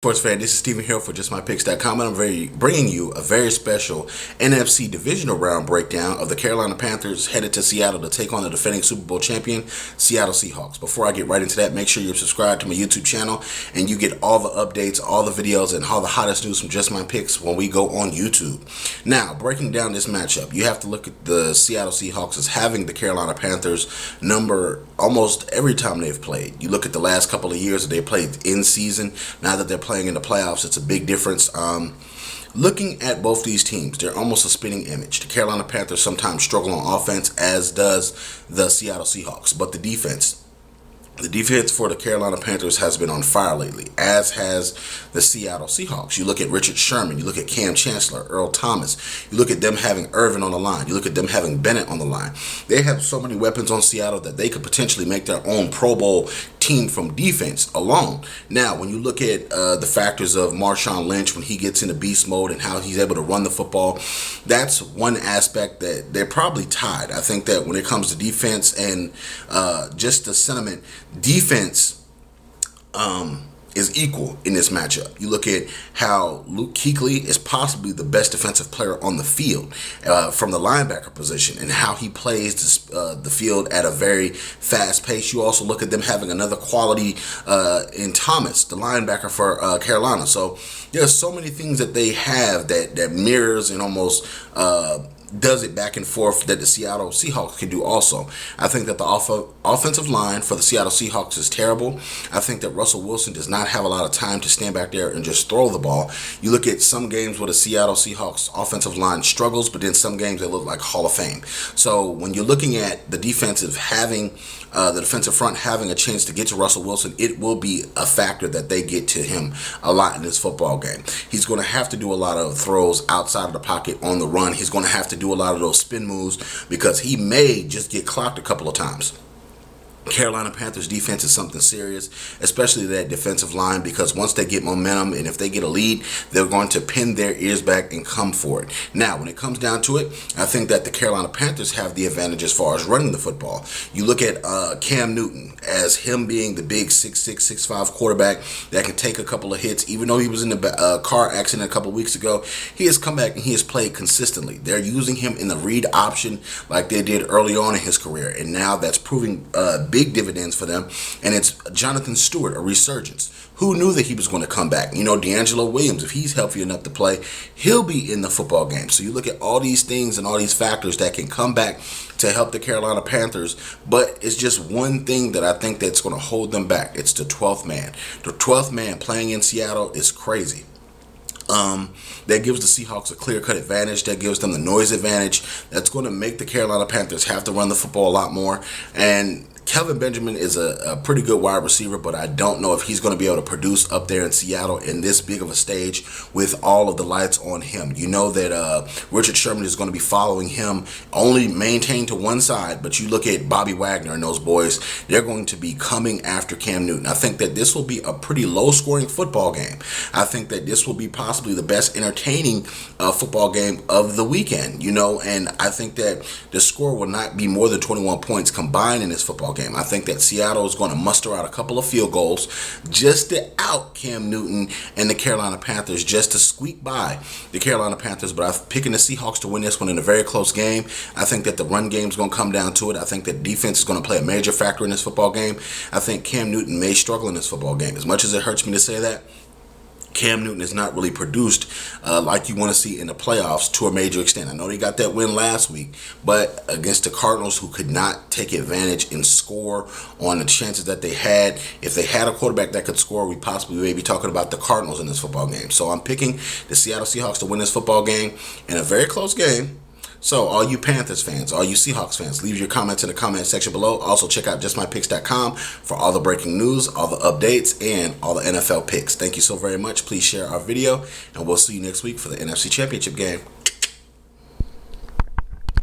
Sports fan, this is Steven here for JustMyPicks.com, and I'm bringing you a very special NFC Divisional round breakdown of the Carolina Panthers headed to Seattle to take on the defending Super Bowl champion, Seattle Seahawks. Before I get right into that, make sure you're subscribed to my YouTube channel and you get all the updates, all the videos, and all the hottest news from Just My Picks when we go on YouTube. Now, breaking down this matchup, you have to look at the Seattle Seahawks as having the Carolina Panthers number almost every time they've played. You look at the last couple of years that they played in season. Now that they're playing in the playoffs, it's a big difference. Looking at both these teams, they're almost a spitting image. The Carolina Panthers sometimes struggle on offense, as does the Seattle Seahawks. But the defense for the Carolina Panthers has been on fire lately, as has the Seattle Seahawks. You look at Richard Sherman, you look at Cam Chancellor, Earl Thomas, you look at them having Irvin on the line, you look at them having Bennett on the line. They have so many weapons on Seattle that they could potentially make their own Pro Bowl team from defense alone. Now, when you look at the factors of Marshawn Lynch when he gets into beast mode and how he's able to run the football, that's one aspect that they're probably tied. I think that when it comes to defense and just the sentiment, defense is equal in this matchup. You look at how Luke Kuechly is possibly the best defensive player on the field from the linebacker position, and how he plays the field at a very fast pace. You also look at them having another quality in Thomas, the linebacker for Carolina. So there's so many things that they have that mirrors and almost does it back and forth that the Seattle Seahawks can do also. I think that the offensive line for the Seattle Seahawks is terrible. I think that Russell Wilson does not have a lot of time to stand back there and just throw the ball. You look at some games where the Seattle Seahawks offensive line struggles, but then some games they look like Hall of Fame. So when you're looking at the defensive front having a chance to get to Russell Wilson, it will be a factor that they get to him a lot in this football game. He's going to have to do a lot of throws outside of the pocket on the run. He's going to have to do a lot of those spin moves because he may just get clocked a couple of times. Carolina Panthers defense is something serious, especially that defensive line, because once they get momentum and if they get a lead, they're going to pin their ears back and come for it. Now, when it comes down to it, I think that the Carolina Panthers have the advantage as far as running the football. You look at Cam Newton as him being the big 6'6", 6'5" quarterback that can take a couple of hits. Even though he was in the car accident a couple of weeks ago, he has come back and he has played consistently. They're using him in the read option like they did early on in his career, and now that's proving big dividends for them. And it's Jonathan Stewart, a resurgence. Who knew that he was going to come back? You know, D'Angelo Williams, if he's healthy enough to play, he'll be in the football game. So you look at all these things and all these factors that can come back to help the Carolina Panthers, but it's just one thing that I think that's going to hold them back. It's the 12th man. The 12th man playing in Seattle is crazy. That gives the Seahawks a clear-cut advantage. That gives them the noise advantage. That's going to make the Carolina Panthers have to run the football a lot more. And Kelvin Benjamin is a pretty good wide receiver, but I don't know if he's going to be able to produce up there in Seattle in this big of a stage with all of the lights on him. You know that Richard Sherman is going to be following him, only maintained to one side, but you look at Bobby Wagner and those boys, they're going to be coming after Cam Newton. I think that this will be a pretty low-scoring football game. I think that this will be possibly the best entertaining football game of the weekend, you know, and I think that the score will not be more than 21 points combined in this football game. I think that Seattle is going to muster out a couple of field goals just to out Cam Newton and the Carolina Panthers, just to squeak by the Carolina Panthers. But I'm picking the Seahawks to win this one in a very close game. I think that the run game is going to come down to it. I think that defense is going to play a major factor in this football game. I think Cam Newton may struggle in this football game. As much as it hurts me to say that, Cam Newton is not really produced like you want to see in the playoffs to a major extent. I know they got that win last week, but against the Cardinals, who could not take advantage and score on the chances that they had. If they had a quarterback that could score, we possibly may be talking about the Cardinals in this football game. So I'm picking the Seattle Seahawks to win this football game in a very close game. So all you Panthers fans, all you Seahawks fans, leave your comments in the comment section below. Also check out JustMyPicks.com for all the breaking news, all the updates, and all the NFL picks. Thank you so very much. Please share our video, and we'll see you next week for the NFC Championship game.